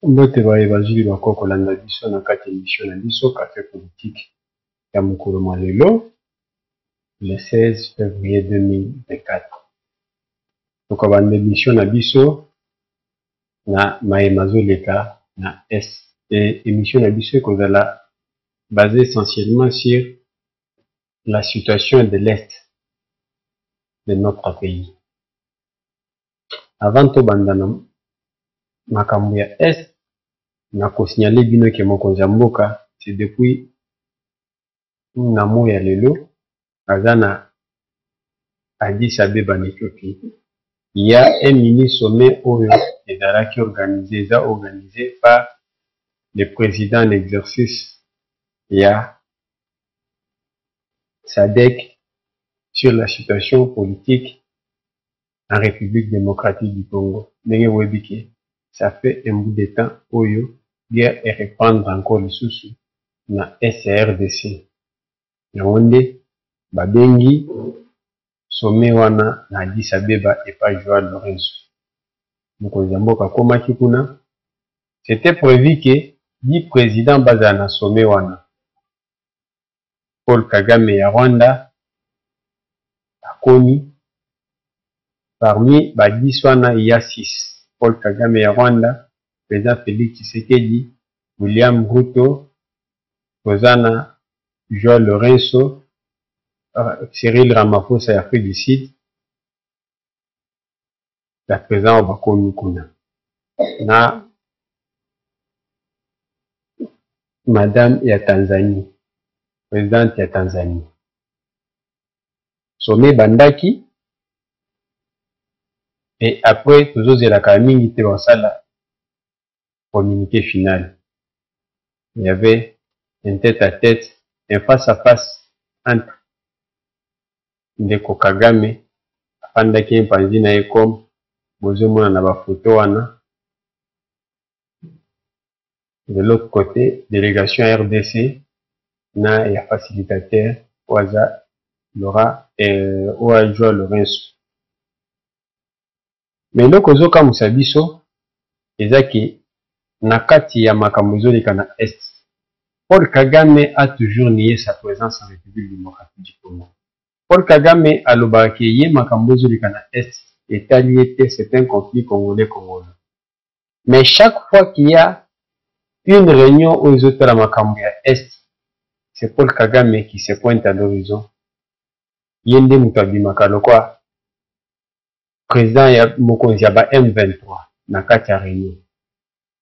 Mbote bazili bakoko landa biso na kati émission na biso café politique ya mokolo malelo le 16 février 2024. Toka bande émission na biso na maemazoleka na S et émission na biso kozala basée essentiellement sur la situation de l'Est de notre pays. Avant to bandana makambo ya Est na kosignaler bino ke mokonzi ya mboka c'est depuis namo ya lelo azana Addis Abeba en Éthiopie. Il y a un mini sommet oyo ezalaki organisé par le président en exercice ya SADC sur la situation politique en République démocratique du Congo. Ndenge webiki ça fait un bout de temps oyo guerre et reprendre encore les sous na SRDC. Yonde babengi sommet wana na Addis Abeba et pas Joao Lorenzo. Mokonzi mboka komaki kuna. C'était prévu que 10 présidents baza na sommet wana. Paul Kagame ya Rwanda akomi. Parmi ba 10 wana il y a 6. Paul Kagame ya Rwanda, président Félix Tshisekedi, William Ruto, Kozana, Joao Lorenzo, Cyril Ramaphosa ya Afrique du Sud, la président Obakomi kuna. Na Madame ya Tanzanie, présidente ya Tanzanie. Sommet bandaki. Et après, toujours la Kamini était dans la communiqué final. Il y avait un tête-à-tête, un face-à-face entre Ndeko Kagame, Pandaki Mpanzina Ekom, Bozomona na ba photo wana. De l'autre côté, délégation RDC, na ya facilitateur, Oaza, Laura et Oajo Lorenzo. Mais le kozoka musabiso ezaki nakati ya makambo ezoleka na Est. Paul Kagame a toujours nié sa présence en République démocratique du Congo. Paul Kagame a lobaki ye makambo ezoleka na Est et c'est un conflit congolais. Mais chaque fois qu'il y a une réunion aux autres la makambo ya Est, c'est Paul Kagame qui se pointe à l'horizon. Yende mutabimaka lokwa président ya mokonzi ya ba M23 na kati ya réunion.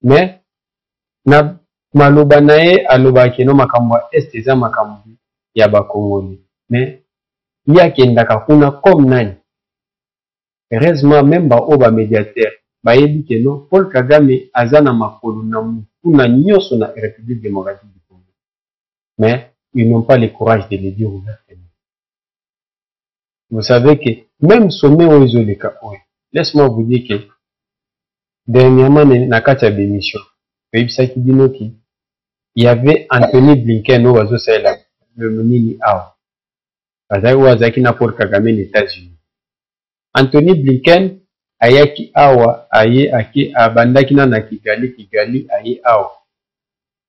Mais na maloba na ye alobaki no makambo ya Est eza makambo ya ba Congolais. Mais yakendaka kuna comme nani. Heureusement même ba oba médiateur bayebi ke no Paul Kagame aza na makolo na mutuna nyonso na République démocratique du Congo. Mais ils n'ont pas le courage de le dire ouvertement. Vous savez que même sommet au Izoleka, laisse-moi vous dire que dernièrement, Nakata bémission, il y avait Anthony Blinken au Wazosela, le Munini Ao. Wazaki na Paul Kagame aux États-Unis. Anthony Blinken, ayaki Awa, aye ake abandaki na Kigali, aye Awa.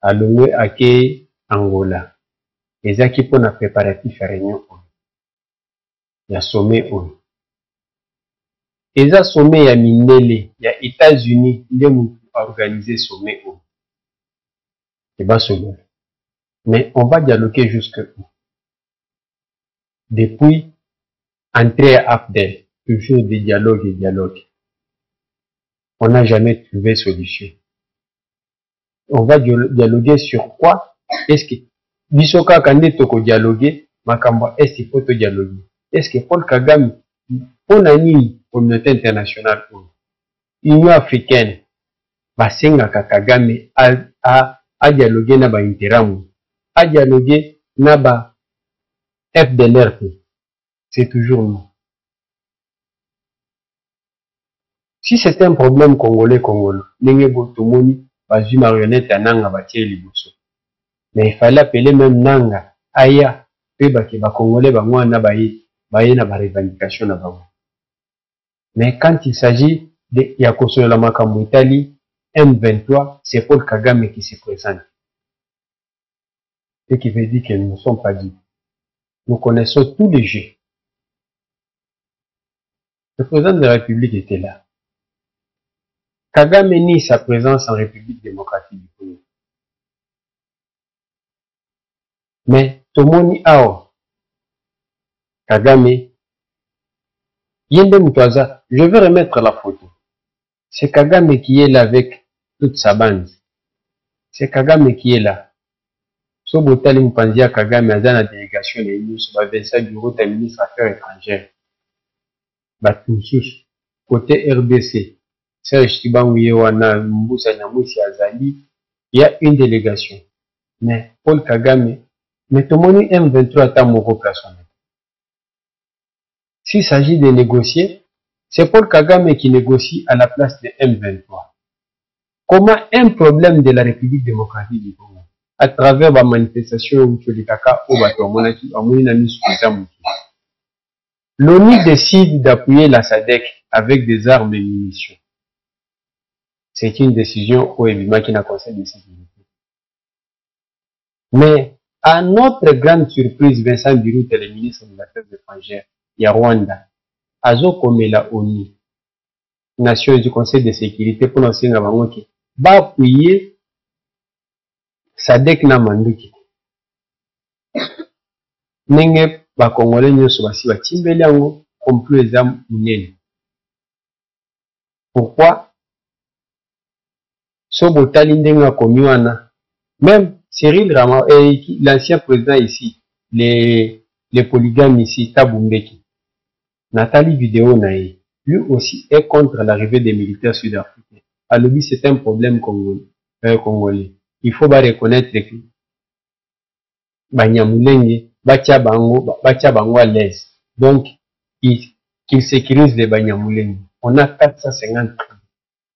Alongwe ake Angola. Ezaki pour na préparatif à réunion. Ya sommet oyo. Eza sommet ya mindele ya États-Unis nde mutu organiser sommet oyo. Eba sommet. Mais on va dialoguer jusque où? Depuis entrée à Abdel, toujours des dialogues et dialogues. On n'a jamais trouvé solution. On va dialoguer sur quoi? Est-ce que bisoka kande toko dialoguer makamba est-ce qu'il faut te dialoguer? Est-ce que Paul Kagame, pour la communauté internationale, Union africaine, Basenga Kagame a dialogué na ba interamu, a dialogué na ba FDLR, c'est toujours nous. Si c'était un problème congolais, n'enge botomoni, bazu marionnette à Nanga batie liboso. Mais il fallait appeler même Nanga, Aya, pe bake ba congolais ba mwana baye. Na ba revendication na bango. Mais quand il s'agit de ya kosolo la makambo Italie M23, c'est Paul Kagame qui se présente. Ce qui veut dire que nous ne sommes pas dupes. Nous connaissons tous les jeux. Le président de la République était là. Kagame nie sa présence en République démocratique du Congo. Mais Tomoni Ao, Kagame, Yende Mutwaza, je vais remettre la photo. C'est Kagame qui est là avec toute sa bande. C'est Kagame qui est là. Sobotali Mpanzia Kagame a dans la délégation de l'Union sur Vincent Bureau de ministre des Affaires étrangères. Batoussous, côté RDC, Serge Tibanguye Wana Mbusa Nyamusi Azali, il y a une délégation. Mais Paul Kagame, mais tout le monde M23 à mon personnel. S'il s'agit de négocier, c'est Paul Kagame qui négocie à la place de M23. Comment un problème de la République démocratique du Congo, à travers la manifestation où les caca au bateau, l'ONU décide d'appuyer la SADC avec des armes et munitions. C'est une décision au Ebima qui n'a conseil de sécurité. Mais, à notre grande surprise, Vincent Birout, le ministre des Affaires étrangères, il y a Rwanda, Azo Komela ONU, Nations du Conseil de sécurité pour l'enseigner avant qui va appuyer SADC na manduki. Nenge ba Congolais nyonso basi batimbeli yango complot eza munene. Pourquoi? Sobotali ndenge akomi wana, même Cyril Rama, l'ancien président ici, les polygames ici, Tabumbeki, Nathalie vidéo naïe, lui aussi est contre l'arrivée des militaires sud-africains. À lui, c'est un problème congolais. Il faut reconnaître que Banyamulenge, Batia Bango à l'aise. Donc, qu'il sécurise les Banyamulenge. On a 450.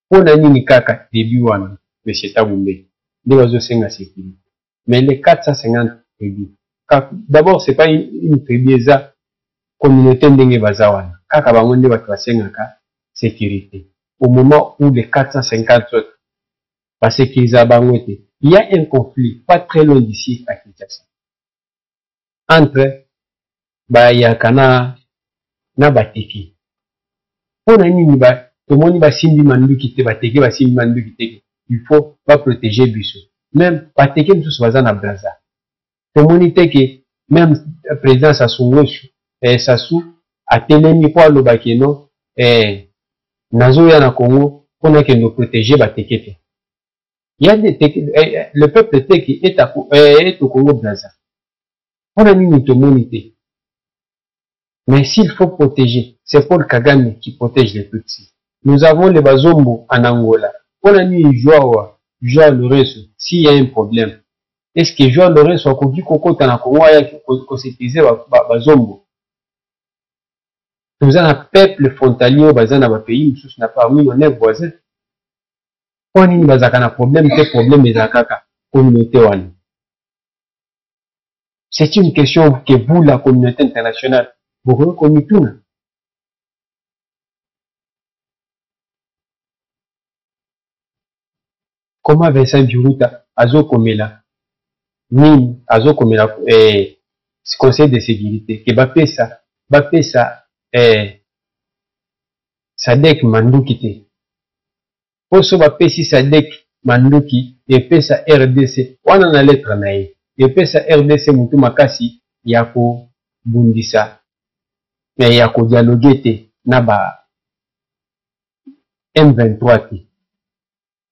Pour nani kaka début wana, M. Tabumbeki, de sécurité. Mais les 450 tribus, d'abord, c'est pas une tribu, ça, communauté ndenge bazawana. Kaka bangonde batwasengaka sécurité. Au moment où les 450 autres, parce qu'ils abangwete, il y a un conflit, pas très loin d'ici à Kinshasa. Entre, Bayakana, na Bateki. Pour nani tout le monde va simbi manduki te, Bateki va simbi manduki te. Il faut pas protéger Bissau. Même Bateki msous bazana Braza. Tout le monde que même le président Sassou Sassou a télé pour le bakeno nazo ya na Congo pour nous protéger Bateki. Il y a des le peuple Teki est au Congo Braza. On a mis tout le monde. Mais s'il faut protéger, c'est Paul Kagame qui protège les Tutsis. Nous avons les Bazombo en Angola. On a mis Joao Lorenzo, s'il y a un problème. Est-ce que Joao Lorenzo a conduit Koko Tanakongo a sécurisé Bazombo? Nous avons un peuple frontalier, dans un pays, nous n'a pas mis on est voisin. Quand on a un problème, c'est problème de la communauté. C'est une question que vous, la communauté internationale, vous reconnaissez tout. Comment Vincent Biruta, Azo Komela, Nim, Azo Komela, conseil de sécurité, que Bapé ça, Sadek Manduki te. Poso Bapé si Sadek Manduki, et Pesa RDC, on en a lettre naïe, et Pesa RDC Moutou Makasi, Yako Bundisa, mais Yako dialoguete, Naba M23 te.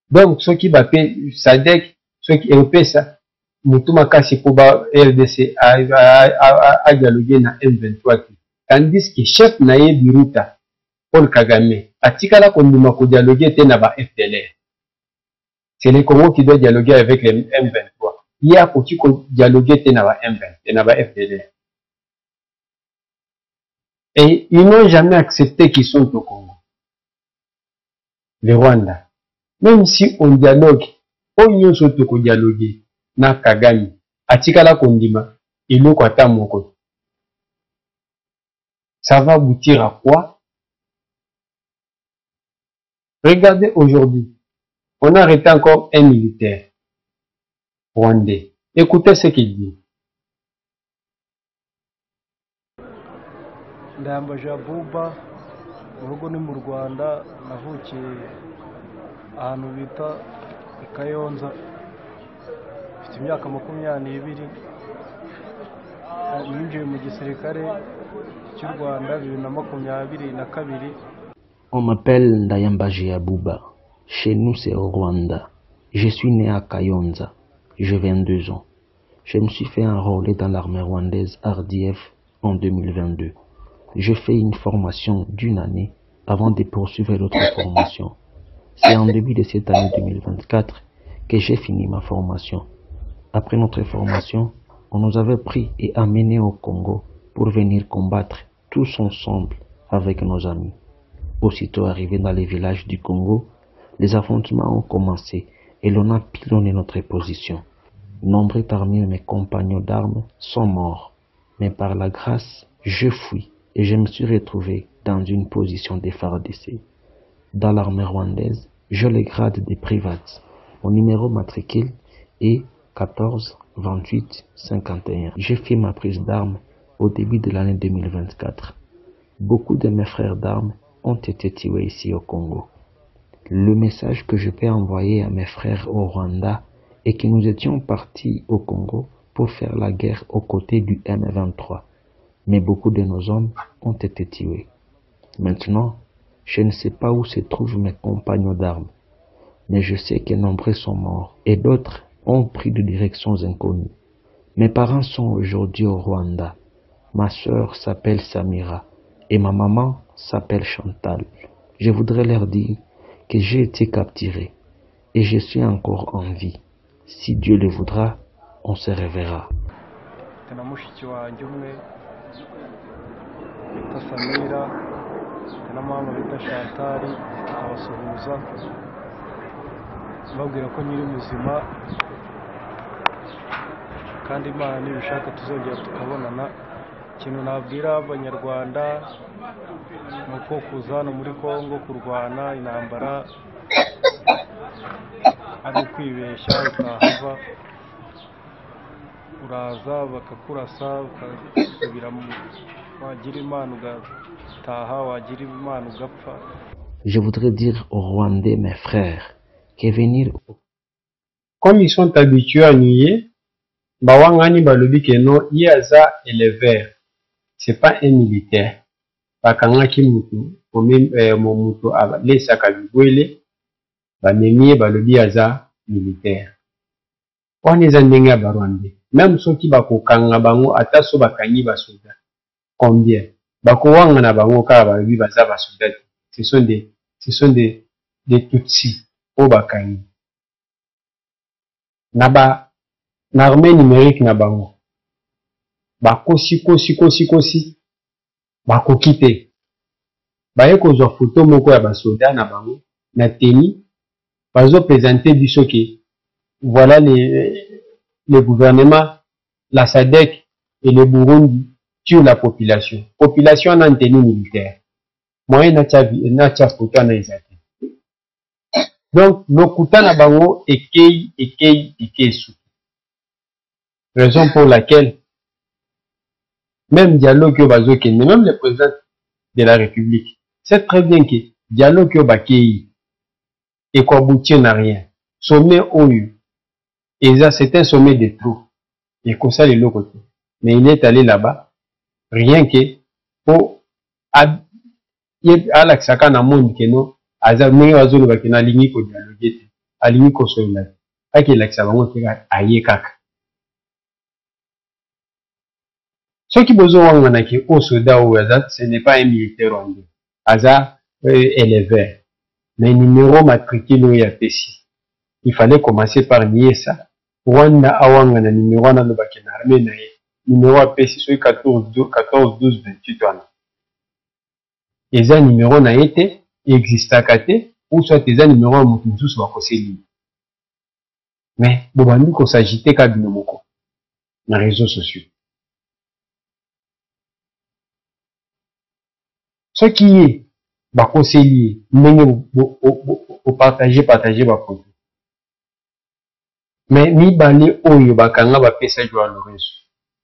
Donc, ceux qui Bapé Sadek, ceux qui Pesa, Moutou Makasi pour RDC, a dialogué na M23 te. Tandis que chef naïe Biruta, Paul Kagame, atikala kondima ko dialoguer te na ba FDLR. C'est le Congo qui doit dialoguer avec les M23. Il y a petit ko dialoguer te na ba M20, te na ba FDLR. Et ils n'ont jamais accepté qu'ils sont au Congo. Le Rwanda. Même si on dialogue, on y sont au dialoguer na Kagame, atikala kondima, il ou kwata moko. Ça va aboutir à quoi? Regardez aujourd'hui, On a arrêté encore un militaire rwandais. Écoutez ce qu'il dit. Ndayambaje Abuba, urugo ni mu Rwanda, navukiye ahantu bita i Kayonza, mfite imyaka 22, ninjiye mu gisirikare cy'u Rwanda 2022. On m'appelle Ndayambaje Abuba. Chez nous, c'est au Rwanda. Je suis né à Kayonza. J'ai 22 ans. Je me suis fait enrôler dans l'armée rwandaise RDF en 2022. Je fais une formation d'1 année avant de poursuivre l'autre formation. C'est en début de cette année 2024 que j'ai fini ma formation. Après notre formation, on nous avait pris et amenés au Congo pour venir combattre tous ensemble avec nos amis. Aussitôt arrivés dans les villages du Congo, les affrontements ont commencé et l'on a pilonné notre position. Nombreux parmi mes compagnons d'armes sont morts, mais par la grâce, je fuis et je me suis retrouvé dans une position de FARDC. Dans l'armée rwandaise, je le grade de private. Mon numéro matricule est 14 28 51. J'ai fait ma prise d'armes au début de l'année 2024. Beaucoup de mes frères d'armes ont été tués ici au Congo. Le message que je peux envoyer à mes frères au Rwanda est que nous étions partis au Congo pour faire la guerre aux côtés du M23. Mais beaucoup de nos hommes ont été tués. Maintenant, je ne sais pas où se trouvent mes compagnons d'armes, mais je sais que nombreux sont morts et d'autres ont pris de directions inconnues. Mes parents sont aujourd'hui au Rwanda. Ma sœur s'appelle Samira et ma maman s'appelle Chantal. Je voudrais leur dire que j'ai été capturé et je suis encore en vie. Si Dieu le voudra, on se reverra. Na mushiki wanjye umwe bita Samira na mama bita Chantal, abasuhuza babwira ko nyiri muzima kandi Imana nibishaka tuzongera tukabonana. Ikintu nabwira abanyarwanda nuko kuza hano muri Kongo kurwana intambara ari kwibeshya ukahava, uraza bakakurasa ukasubira wagira Imana ugataha, wagira Imana ugapfa. Je voudrais dire aux Rwandais, mes frères, que venir... Comme ils sont habitués à nier, Bawangani balobi keno yaza éleveur. C'est pas un militaire. Bakangaki mutu, mutu lesa kabibwele, banemie balobi yaza militaire. On est en denga barwande. Même ceux qui bakokanga bango ataso bakanyi basoda. Combien? Bakowanga na bango ka balobi baza basoda. Ce sont des tutsis au bakanyi. Naba l'armée numérique na bango. Bakosi bakokite. Baye kozwa photo moko ya basoda na bango na teni bazo présenter biso ke voilà le gouvernement, la SADC et le Burundi tuent la population. Population en tenue militaire. Moyen n'a photo na izate. Donc lokuta na bango ekei sou. Raison pour laquelle même dialogue au bazokende, même le président de la République sait très bien que dialogue au bakei et quoi aboutir n'a rien. Sommet OU. Et ça, c'est un sommet de trop. Et comme ça, l'autre côté. Mais il est allé là-bas, rien que pour alaksaka na monde que non, aza mwenye wazolo bakena lingi ko dialogue, alingi ko sola. Ake laksa bango teka aye kaka. Ce qui besoin wangana ki au soda ou aza, ce n'est pas un militaire rwandais. Aza éleveur. Mais numéro matricule ya pesi. Il fallait commencer par nier ça. Rwanda awanga na numéro na lobaki na armée na ye. Numéro a pesi sur 14 12 28 wana. Eza numéro na été exista kate ou soit eza numéro a mutu tous ba koseli. Mais bobandi ko s'agiter ka bino moko na réseaux sociaux. Ce qui est ba koseli ndenge au partager ba photo. mais mibale oyo bakanga bapesa Joao Lorenzo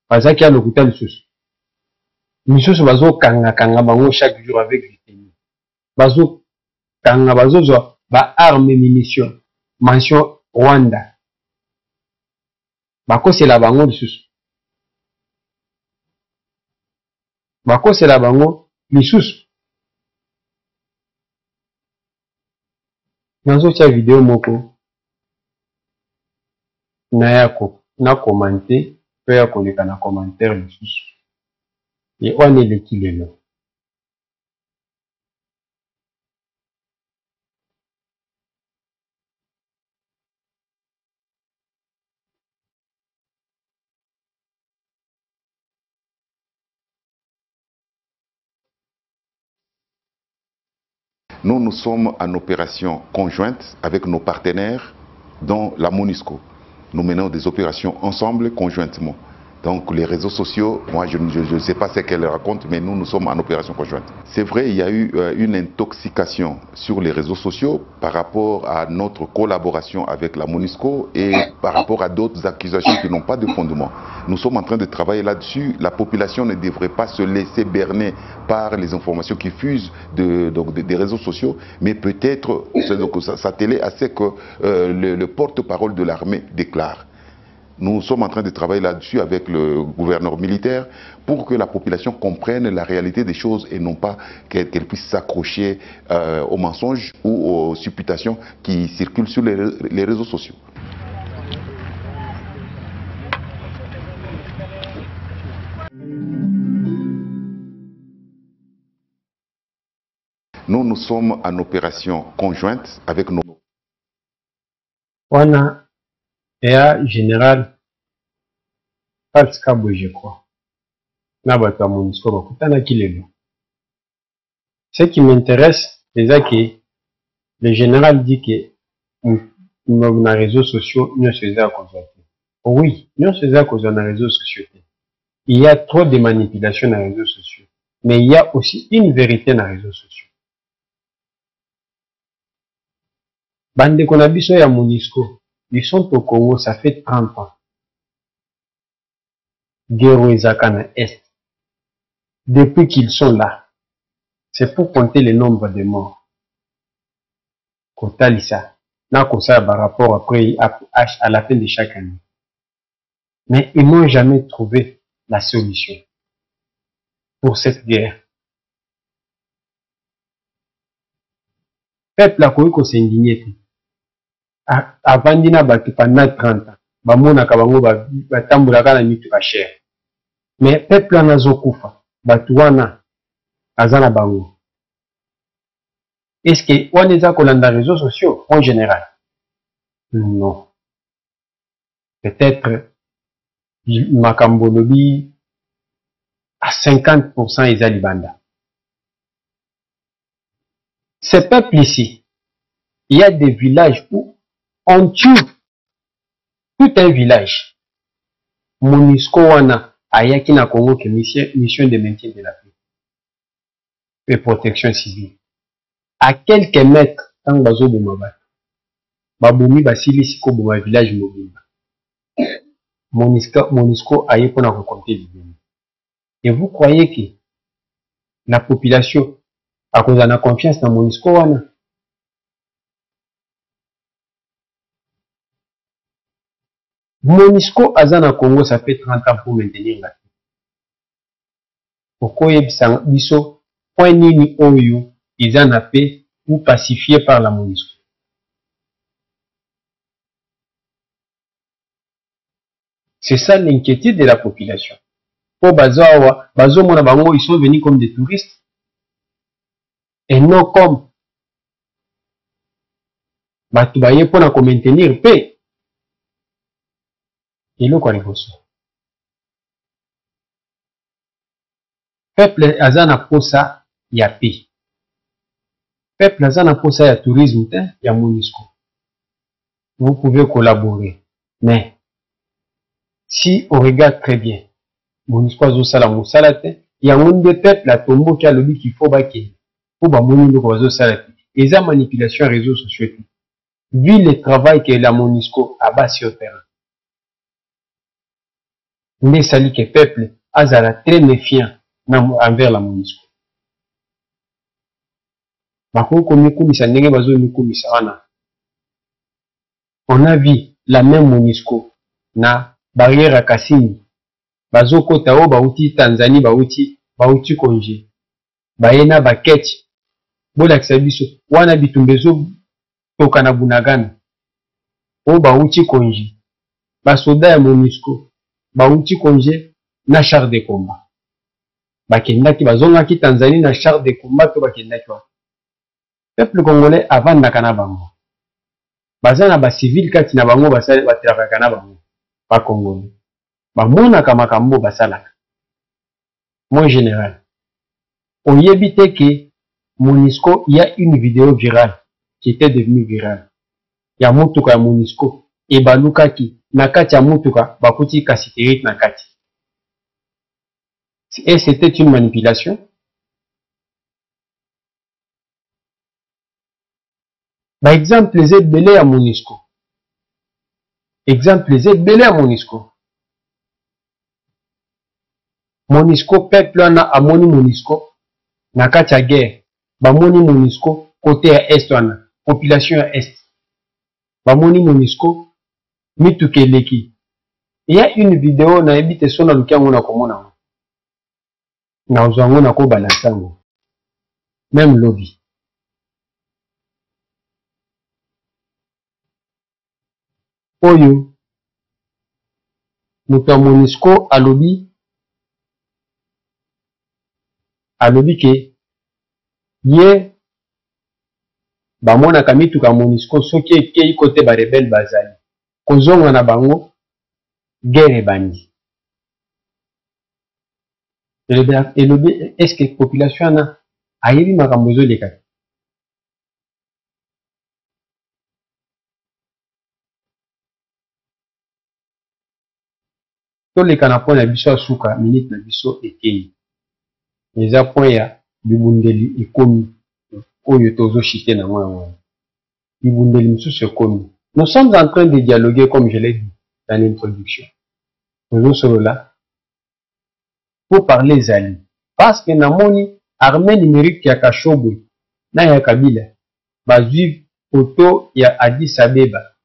bazaki ya lokuta lisusu misusu bazokanga bango chaque jour avec détenu bazokanga bazozwa baarme munition mention Rwanda bakosela bango lisusu nazotia video moko na komante mpe ya koleka na commentaire lisusu ye wana eleki lelo. Nous sommes en opération conjointe avec nos partenaires dans la MONUSCO. Nous menons des opérations ensemble, conjointement. Donc les réseaux sociaux, moi je ne sais pas ce qu'elles racontent, mais nous sommes en opération conjointe. C'est vrai, il y a eu une intoxication sur les réseaux sociaux par rapport à notre collaboration avec la MONUSCO et par rapport à d'autres accusations qui n'ont pas de fondement. Nous sommes en train de travailler là-dessus. La population ne devrait pas se laisser berner par les informations qui fusent des réseaux sociaux, mais peut-être s'atteler à ce que le porte-parole de l'armée déclare. Nous sommes en train de travailler là-dessus avec le gouverneur militaire pour que la population comprenne la réalité des choses et non pas qu'elle puisse s'accrocher aux mensonges ou aux supputations qui circulent sur les réseaux sociaux. Nous sommes en opération conjointe avec nos... Wana et général Fals Kabwe, je crois. Nabata MONUSCO bakutana kilelo. Ce qui m'intéresse, c'est que le général dit que dans les réseaux sociaux, nous sommes à cause. Oui, nous sommes à cause dans les réseaux sociaux. Il y a trop de manipulations dans les réseaux sociaux. Mais il y a aussi une vérité dans les réseaux sociaux. Bande Konabiso et MONUSCO, ils sont au Congo, ça fait 30 ans. Guerre Est. Depuis qu'ils sont là, c'est pour compter le nombre de morts. Kotalisa, n'a qu'on ça par rapport après à la fin de chaque année. Mais ils n'ont jamais trouvé la solution pour cette guerre. Peuple a connu qu'on s'est indigné. Avant dina batu pendant 30 ans, bamona kabango batambula kana mitu ka cher. Mais peuple a nazokufa, batu wana azana bango. Est-ce que on est à kolanda réseaux sociaux en général? Non. Peut-être makambo lobi à 50% ils alibanda. Ces peuples ici, il y a des villages où on tue tout un village. MONUSCO wana ayaki na Congo que mission de maintien de la paix et protection civile. À quelques mètres, tant bazo de mabat, baboumi basili siko boma village mobimba. MONUSCO aye pour na recompter les biens. Et vous croyez que la population a cause de confiance dans MONUSCO wana? MONUSCO azana Congo, ça fait 30 ans pour maintenir la paix. Pourquoi biso point nini oyo ils en a paix ou pacifié par la MONUSCO? C'est ça l'inquiétude de la population. Pour bazo mona bango, ils sont venus comme des touristes et non comme batubaye pour maintenir paix. Et le quoi les peuple azana posa ya paix. Peuple azana posa ya tourisme, ya MONUSCO. Vous pouvez collaborer. Mais, si on regarde très bien, MONUSCO azo sala musalate, il y a un des peuples à tombeau qui a le dit qu'il faut baquer. Pour ba MONUSCO azo salate. Et ça manipulation réseaux sociaux. vu le travail que la MONUSCO a bas sur le terrain. Mais ça dit que le peuple a très méfiant envers la MONUSCO. On a vu la même MONUSCO na barrière à Kasini. Bazo kota o bauti Tanzanie bauti konje. Baena baketch. Bola kisabiso wana bitumbezo toka na Bunagana. O bauti konje. Basoda ya MONUSCO bauti konje na char de combat. Bakendaki bazongaki Tanzanie na char de combat to bakendaki wa. Peuple congolais avant na bango. Bazana ba civil kati na bango basala batiraka na bango. Ba congolais. Ba mona kama kambo basalaka. Mon général. On y évite que MONUSCO, il y a une vidéo virale qui était devenue virale. Il y a mutuka ya MONUSCO et balukaki na kati ya mutuka bakuti kasiterite na kati. Et c'était une manipulation. Par exemple, les belé à MONUSCO. Exemple, les belé à MONUSCO. MONUSCO, peuple na amoni MONUSCO. Na kati ya guerre. Bamoni MONUSCO, côté à est wana. Population à est. Bamoni MONUSCO, mituke leki. Il y a une vidéo na ebite sona lukiango na komona. Na uzango na ko balansango. Même lobby. Oyo mutu ya MONUSCO alobi ke ye bamonaka mituka ya MONUSCO soki ekei kote ba rebelle bazali kozonga na bango guerre ebandi. Elobi est-ce que population ana ayebi makambo ezoleka? Toleka na point na biso ya suka minute na biso ekei. Eza point ya bibundeli ekomi oyo tozochite na mwa bibundeli mosusu ekomi. Nous sommes en train de dialoguer comme je l'ai dit dans l'introduction. Tozosolola pour parler zali parce que namoni armée numérique ya Kashobwe na ya Kabila bazwi photo ya Addis Abeba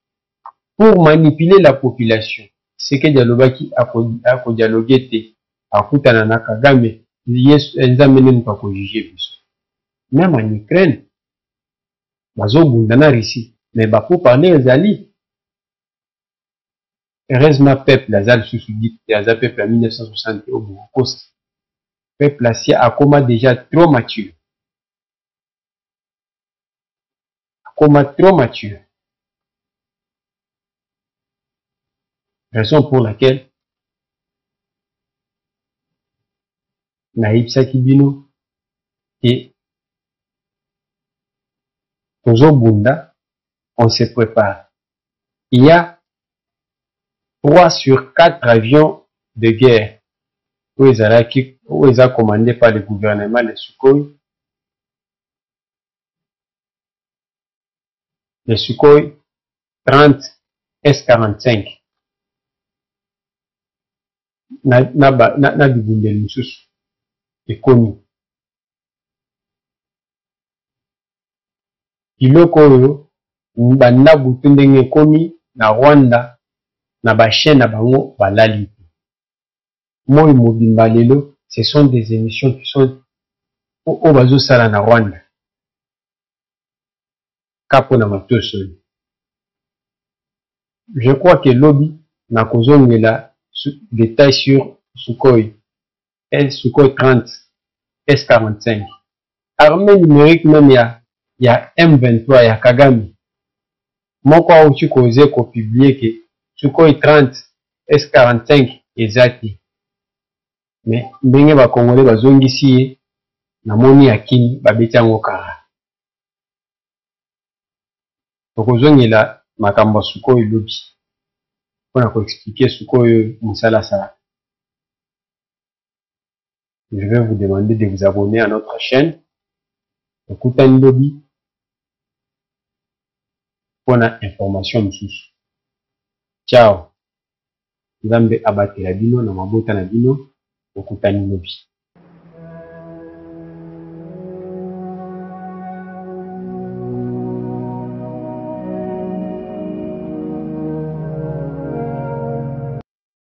pour manipuler la population. C'est que dialogaki ako dialoguer te akutana na Kagame yesu enzambe nini pa ko juger biso. Même en Ukraine bazobunda na Russie mais ba pour parler ezali heureusement peuple azal susu dit aza peuple en 1960 au Bokosa peuple asi akoma déjà trop mature. Akoma trop mature. Raison pour laquelle naïbsaki bino et tozobunda, on se prépare. Il y a 3 sur 4 avions de guerre où ils ont commandé par le gouvernement de Sukhoi. Le Sukhoi 30 S-45. Na bibundeli misusu ekomi. Kiloko oyo banda butu ndenge ekomi na Rwanda na bachaîne na bango balali. Moi mobimba lelo, ce sont des émissions qui sont au bazo sala na Rwanda. Kapo na matoso. Je crois que lobby na kozongela détail sur Sukhoi. Sukhoi 30 S-45. Armée numérique même ya M23 ya Kagame. Moko auti koze ko publier que Sukhoi 30 S-45 ezati. Mais ndenge ba Congolais bazongisi ye na moni akini babeti yango kara. Tokozongela makambo Sukhoi lobby. Pour ko expliquer Sukhoi musala sala. Je vais vous demander de vous abonner à notre chaîne. Okutani Lobby. mpona information mosusu. Ciao. Nzambe abatela bino na mabota na bino okutani nobi.